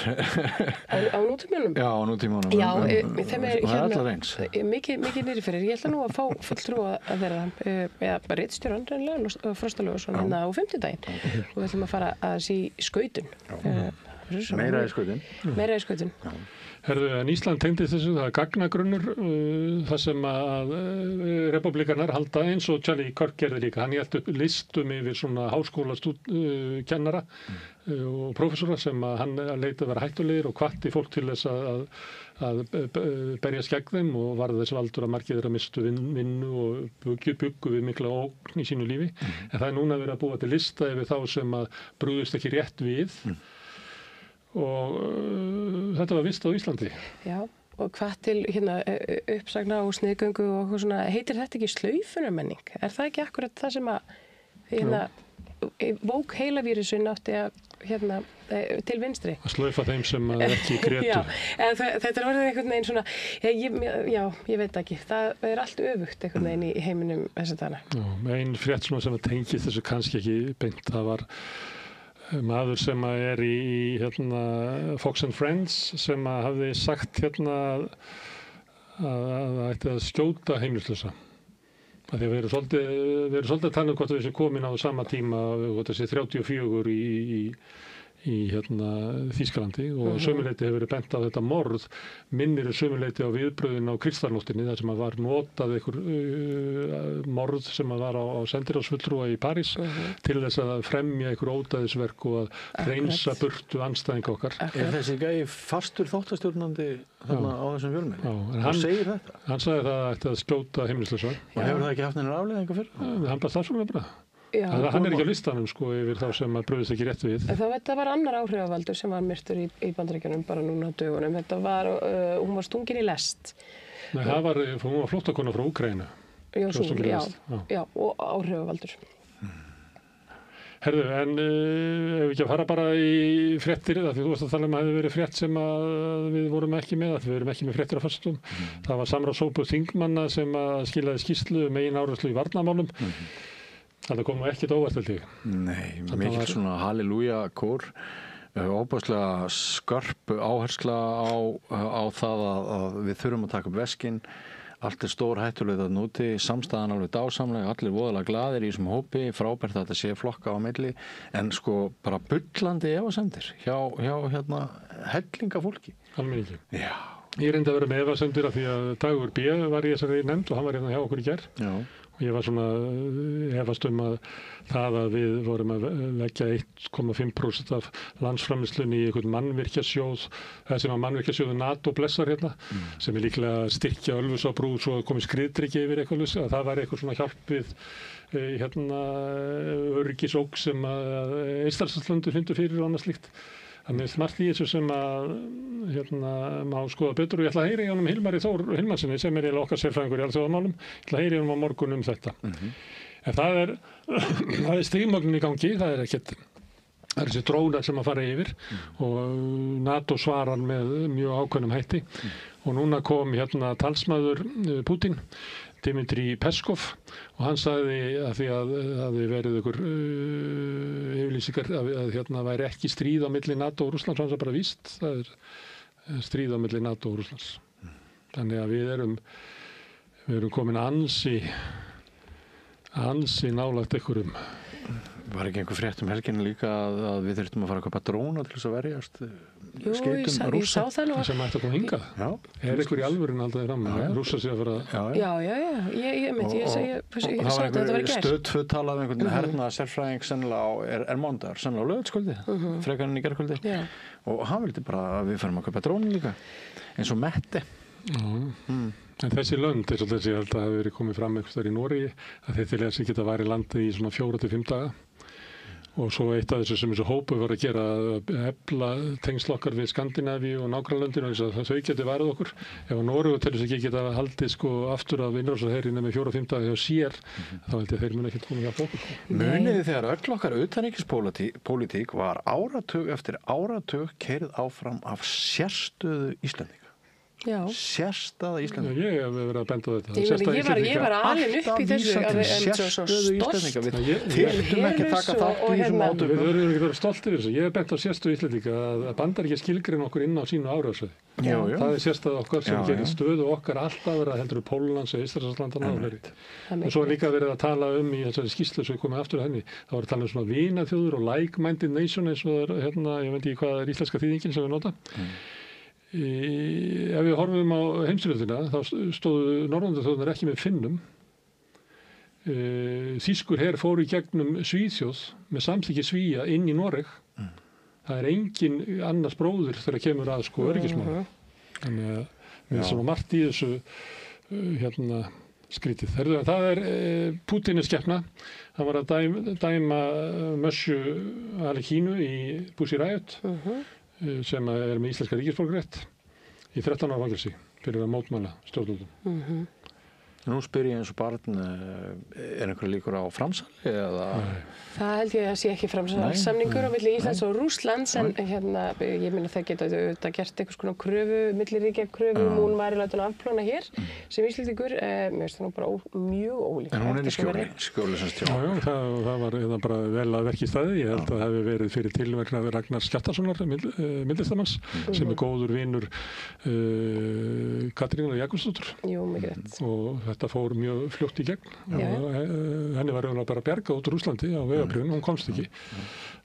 á nútímanum? Já, á nútímanum. Já, þeim er það er allar eins. Mikið niðri fyrir. Ég ætla nú að fá fulltrúa að vera eða ritstjóran reynilega Frosta Lóðarsson á 50-daginn og við ætlum að fara að sí skautun. Meira í skautun. Meira í skautun. Herðu, en Ísland tengdist þessu, það er gagnagrunnur það sem að republikanar halda eins og Charlie Kirk gerði líka. Hann hélt upp listum yfir svona háskólakennara og prófessora sem að hann leita að vera hættulegir og hvatti fólk til þess að berjast gegn þeim og varð þess valdur að margir þeirra mistu vinnu og byggu við mikla ógn í sínu lífi. En það er núna verið að búa til lista yfir þá sem að brugðust ekki rétt við. Og þetta var vist á Íslandi. Já, og hvað til uppsagna og sniðgöngu og svona, heitir þetta ekki slaufunarmenning? Er það ekki akkurat það sem að vók heilavírusin átti að til vinstri. Að slaufa þeim sem ekki grétu. Já, en þetta er orðið einhvern veginn svona, ég veit ekki, það er allt öfugt einhvern veginn í heiminum þessa dagana. Já, ein frétt svona sem tengist þessu kannski ekki beint, það var maður sem er í Fox and Friends sem hafði sagt að ætti að skjóta heimilislausa. Því að við erum svolítið að tala um hvort við sem komin á sama tíma, hvort þessi 34 í Þýskalandi og sömuleyti hefur verið bent á þetta morð, minnir sömuleyti á viðbröðin á Kristallnóttinni þar sem var notað einhver morð sem var á sendiráðsfulltrúa í París til þess að fremja einhver ódæðisverk og að hreinsa burtu andstæðinga okkar. Er þessi gæi fastur þáttastjórnandi þarna á þessum fjölmiðli? Já, hann segir þetta? Hann sagði það ætti að skjóta heimilislausa. Og hefur það ekki haft neinar afleiðingar fyrir? Hann bara starfsfólk bara. Hann er ekki á listanum yfir þá sem brugðist ekki rétt við. Þetta var annar áhrifavaldur sem var myrtur í Bandaríkjunum bara núna á dögunum. Þetta var, hún var stungin í lest. Nei, hún var flóttakona frá Úkraínu. Já, og áhrifavaldur. Herðu, en ef við ekki að fara bara í fréttir, því þú varst að tala um að það hefði verið frétt sem við vorum ekki með, við erum ekki með fréttir á föstudögum. Það var samráðshópur þingmanna sem skilaði skýrslu megin áherslu í varnarmálum. Það kom nú ekkert óvart held ég. Nei, mikil svona halleluja kór, óbúslega skörp áhersla á það að við þurfum að taka upp veskinn. Allt er stór hættulega þarna úti, samstæðan alveg dásamlega, allir voðalega glaðir í þessum hópi, frábært að þetta sé flokka á milli, en sko bara bullandi efasemdir hjá hellinga fólki. Almenningi. Já. Ég reyndi að vera með efasemdir af því að Dagur B. var í þessari nefnd og hann var hérna hjá okkur í gær. Já. Og ég var svona efast að það að við vorum að leggja 1,5% af landsframleiðslunni í einhvern mannvirkjasjóð, sem að mannvirkjasjóðu NATO blessar hérna, sem er líklega að styrkja Ölfusárbrú svo að komi skriðdrykki yfir eitthvað, að það var eitthvað svona hjálp við öryggisógn sem að Eystrasaltslöndur fyndu fyrir og annað slíkt. Þannig að margt í þessu sem að má skoða betur og ég ætla að heyra í honum Hilmari Þór Hilmansinni sem er okkar sérfræðingur í alþjóðamálum. Ég ætla að heyra í honum á morgun um þetta. En það er stigmögnin í gangi, það er þessi drónar sem að fara yfir og NATO svarar með mjög ákveðnum hætti og núna kom talsmaður Putin, Dmitri Peskov og hann sagði að því að það hefði verið ykkur yfirlýsingar að væri ekki stríð á milli NATO og Rússlands, hann sagði bara víst, það er stríð á milli NATO og Rússlands. Þannig að við erum komin ansi nálægt einhverjum. Var ekki einhver frétt helgina líka að við þurftum að fara að kaupa dróna til þess að verjast skeytum Rússa? Ég sá það nú. Það sem ætti að koma hingað. Já. Er einhver í alvörinn alltaf fram að Rússa sé að fara... Já. Ég sá þetta var í gær. Stöðtvö talaði einhvern hernaðar sérfræðing sennilega er mánudagur, sennilega á laugardagskvöldi, frekar en í gærkvöldi. Og hann vildi bara að við farum að kaupa dróna líka, eins og Mette. En þessi lönd, eins og þessi held að hafi verið komið fram einhvers þar í Noregi, að þetta er þessi geta værið landið í svona 4-5 daga. Og svo eitt af þessu sem þessu hópu var að gera að efla tengslokkar við Skandinavíu og nágrannlöndin og þess að þau geti værið okkur. Ef að Noregu til þess að geta haldið aftur af innrásarherinn með 4-5 daga hjá sér, þá held ég að þeir muni ekkert komið hjá okkur. Muniði þegar öll okkar utanríkispólitík var áratug eftir áratug keyrð áfram af sérstöðu Íslendinga. Sérstaða Íslendinga. Ég hef verið að benda á þetta. Ég var alveg upp í þessu sérstöðu Íslendinga. Við þyrftum ekki að taka þátt í þessum átökum. Við verðum ekki að vera stoltir fyrir þessu. Ég hef bent á sérstöðu Íslendinga að Bandaríkja skilgreina okkur inn á sínu árásvæði. Það er sérstaða okkar sem gerir stöðu okkar alltaf verið að heldur Póllands og Eystrasaltslandana og fleiri. Og svo líka verið að tala í þessari skýrslu sem við komum aftur að henni. Það var að tala svona vinaþjóður og like-minded nation eins og ég veit ekki hvað er íslenska þýðingin sem við nota. Ef við horfum á heimsstyrjöldina þá stóðu Norðurlandaþjóðirnar ekki með Finnum. Þýskur her fór í gegnum Svíþjóð með samþykki Svía inn í Noreg. Það er engin annars bróður þegar kemur að öryggismálum. Þannig að við erum svona margt í þessu skrítið. Það er Putin er skepna. Hann var að dæma Mössu Alekínu í Pussy Riot. Sem er með íslenska ríkisborgrétt í 13 ára fangelsi fyrir að mótmæla stjórnvöldum. Nú spyr ég eins og barn, einhver líkur á framsali eða? Það held ég að sé ekki framsalssamningur á milli Íslands og Rússlands en ég meina það geta auðvitað gert einhvers konar kröfu, milliríkja kröfu múnværi látin afplána hér sem Íslendingur, mér finnst það nú bara mjög ólíkt. En hún í skjóli sem stjórn. Já, það var bara vel að verki í staði. Ég held að það hefði verið fyrir tilverkna Ragnars Skjaltasonar, myndlistamanns, sem góður vinur Katrínar Jakobsdóttur. Jú, mikið rétt. Og þetta fór mjög fljótt í gegn. Henni var raunlega bara bjargað út úr Rússlandi á vegabréfinu, hún komst ekki.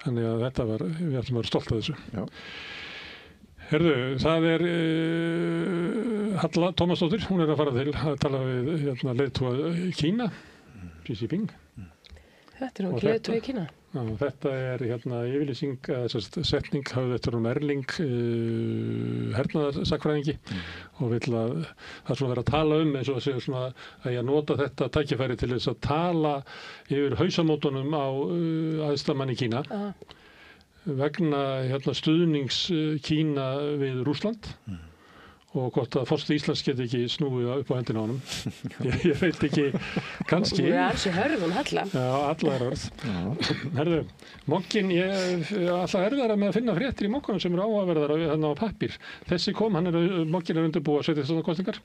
Þannig að þetta var, við ætlum að vera stolt af þessu. Já. Herðu, það er Halla Tómasdóttir, hún er að fara til að tala við leiðtoga Kína, Xi Jinping. Þetta er nú ekki leiðtogi Kína. Já, þetta er yfirlýsing, setning hafði eftir Erling, hernaðarsakfræðingi og vill að það er svona verið að tala eins og að segja svona að ég nota þetta tækifæri til þess að tala yfir hausamótunum á aðslamann í Kína vegna stuðnings Kína við Rússland og hvort að forseti Íslands geti ekki snúið upp á hendina á honum. Ég veit ekki, kannski. Hún er alls í hörðum, Halla. Já, alla er hörð. Herðu, mokkinn, ég alltaf erfiðara með að finna fréttir í mokkunum sem eru áhugaverðar þarna á pappír. Þessi mokkinn er undirbúið að 17. kosningar.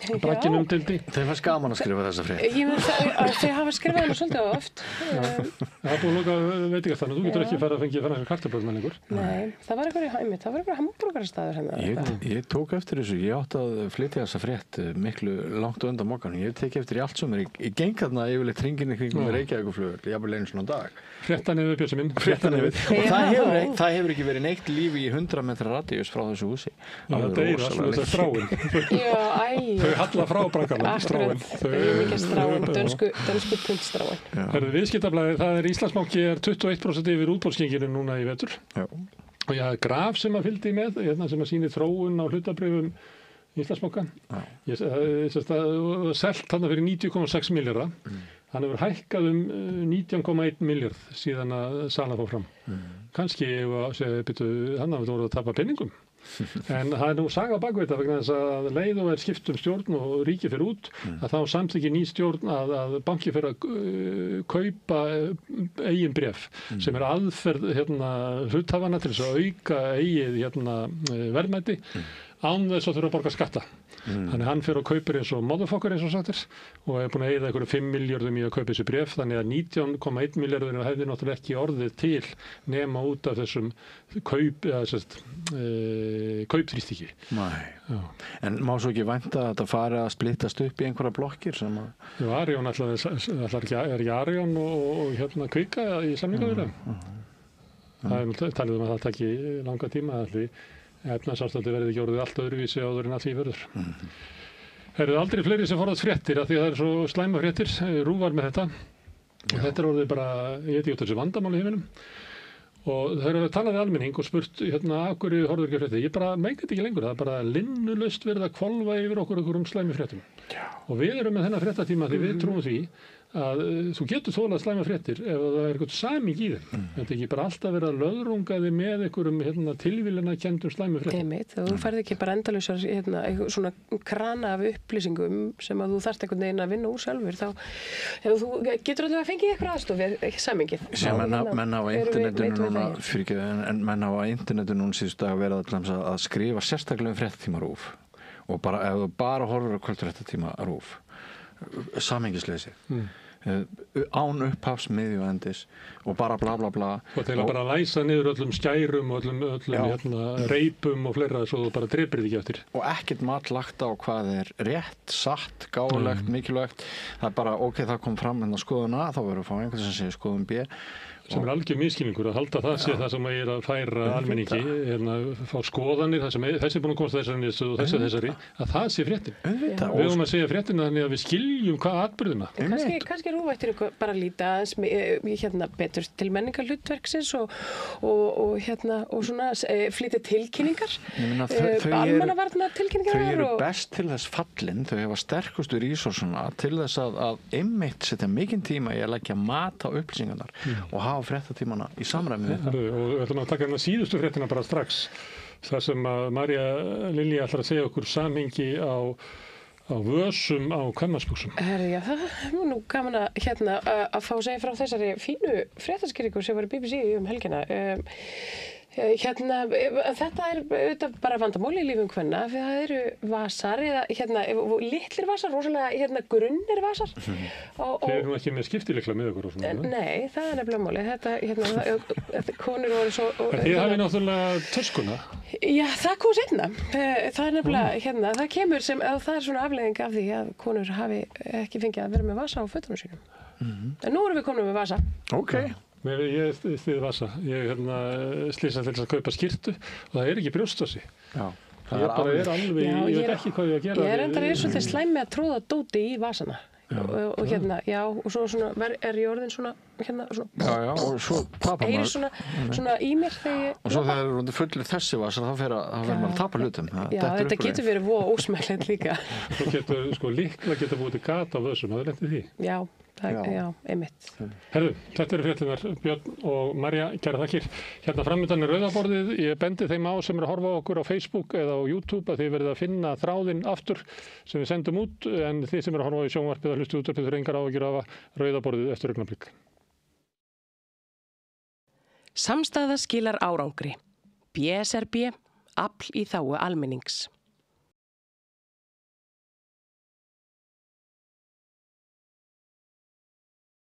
Bragginn umdeildi. Þeim fannst gaman að skrifa þessa frétt. Ég meina þau hafa skrifað hana svolítið oft. Það er búið að loka veitingastæðinu. Þú getur ekki farið að fengið franskar kartöflur með lengur. Nei, það var einhver hamborgarastaður hérna. Ég tók eftir þessu. Ég átti að flytja þessa frétt miklu langt undan mokkan. Ég tekið eftir í allt sumar. Ég geng þarna yfirleitt hringinn í kringum Reykjavíkurflugvöll, jafnvel einu svona dag. Fréttanefið, Bjössi minn. Fréttanefið. Og það hefur ekki verið neitt lífi í 100 metra radíus frá þessu húsi. Það er alltaf stráin. Þau halla frá braggarna, stráin. Þau mikið stráin, dönsku puntstráin. Viðskiptablaðið, það er Íslandsbanki 21% yfir útboðsgenginu núna í vetur. Já. Og ég hafði graf sem að fylgdi með, sem að sýni þróun á hlutabrifum Íslandsbanka. Ég selt þarna fyrir 90,6 milljarða. Hann hefur hækkað 19,1 milljarð síðan að salan fór fram. Kannski ég var að segja, hann hafði voruð að tapa penningum. En það er nú saga bak við þetta vegna þess að leið og er skipt stjórn og ríki fyrir út að þá samþykkir ný stjórn að banki fyrir að kaupa eigin bréf sem er aðferð hluthafanna til þess að auka eigið verðmæti án þess að þurfa að borga skatta. Þannig hann fyrir að kaupir eins og motherfucker eins og sagt og er búin að eyða einhverjum 5 milljörðum í að kaupa þessi bréf þannig að 19,1 milljarður hefði náttúrulega ekki orðið til nema út af þessum kaupþrýstingi. En má svo ekki vænta að þetta fari að splittast upp í einhverja blokkir sem að... Já, Arion er ekki Arion og Kvika í samningaviðræðum. Það er talið að það taki langa tíma efnahagsástandið verði ekki orðið allt öðruvísi áður en að því verður. Það eru aldrei fleiri sem forðast fréttir af því að það eru svo slæma fréttir, rúvar með þetta. Og þetta er orðið bara, ég veit ekki út þessu vandamál í heiminum. Og það eru að tala við almenning og spurt, af hverju horfður ekki fréttir? Ég bara meikti þetta ekki lengur, það er bara linnulaust verið að hvolfa yfir okkur slæmi fréttum. Og við erum með þennan fréttatíma því við trúum því að þú getur þolað slæma fréttir ef það er eitthvað saming í þeim. Þetta er ekki bara alltaf verið að löðrungaði með einhverjum tilvílina kenndum slæma fréttum. Þú færð ekki bara endalausar svona krana af upplýsingum sem að þú þarft einhvern veginn að vinna úr sjálfur þá þú getur alltaf að fengið eitthvað aðstoð við samingið. Menn á internetinu núna síðustu dag verið að skrifa sérstaklega fréttatíma RÚV og bara ef þú bara horfir á kvöldfréttatíma RÚV samhengisleysi án upphafs, miðju og endis og bara bla bla bla og til að bara læsa niður öllum skærum og öllum reipum og fleira svo þú bara drepir þig ekki eftir og ekkert mat lagt á hvað er rétt, satt, gáfulegt, mikilvægt það er bara, ok, það kom fram en að skoðun A, þá verður að fá einhvern sem segir skoðun B sem er algjör misskilningur að halda það sé það sem er að færa almenningi fá skoðanir, þessi er búin að komast þessari niðurstöðu og þessari, að það sé fréttin við höfum að segja fréttina þannig að við skiljum hvað atburðina. Kannski rúvættir bara líta betur til menningarhlutverksins og svona flytja tilkynningar almannavarna tilkynningar þau eru best til þess fallin, þau hefa sterkustu resursuna til þess að einmitt setja mikinn tíma í að leggja mat á upplýsingarnar og hafa fréttatímana í samræmi við það. Og við ætlum að taka síðustu fréttina bara strax. Það sem að María Lilja ætlar að segja okkur samhengi á á vösum á kvenmannsbuxum. Herri, já, það er nú gaman að fá að segja frá þessari fínu fréttaskýringu sem var í BBC helgina. Þetta er auðvitað bara vandamál í lífum kvenna, fyrir það eru vasar eða litlir vasar, rosalega grunnir vasar. Þeir eru nú ekki með skiptilykla með okkur og svona. Nei, það er nefnilega máli. Þetta konur voru svo... Þið hafið náttúrulega töskuna. Já, það kom seinna. Það er nefnilega, það kemur sem, það er svona afleiðing af því að konur hafi ekki fengið að vera með vasa á fötunum sínum. En nú erum við komin með vasa. Ok. Ég stiði vasa. Ég slýsa til þess að kaupa skyrtu og það er ekki brjóstvasi. Já. Ég bara er alveg, ég veit ekki hvað ég að gera. Ég er endar svolítið slæm með að tróða dóti í vasana. Og og svo svona er ég orðin svona, Já, og svo tapar heyrir maður. svona í mér þegar ég... Og svo þegar þú fullir þessi vasar, þá fer maður að tapa hlutum. Já, þetta getur verið voða ósmællegt líka. Svo getur, líkla getur búið til gata á vössum, það er lent í því. Já, einmitt. Herðu, þetta eru fréttirnar Björn og Marja, kæra þakkir. Hérna framöndan er rauðaborðið. Ég bendi þeim á sem eru að horfa á okkur á Facebook eða á YouTube að þið verðið að finna þráðinn aftur sem við sendum út, en þið sem eru að horfa í sjónvarpið að hlusta útvarpið þurfa engar áhyggjur af rauðaborðið eftir augnablik. Samstaða skilar árangri. BSRB, afl í þágu almennings.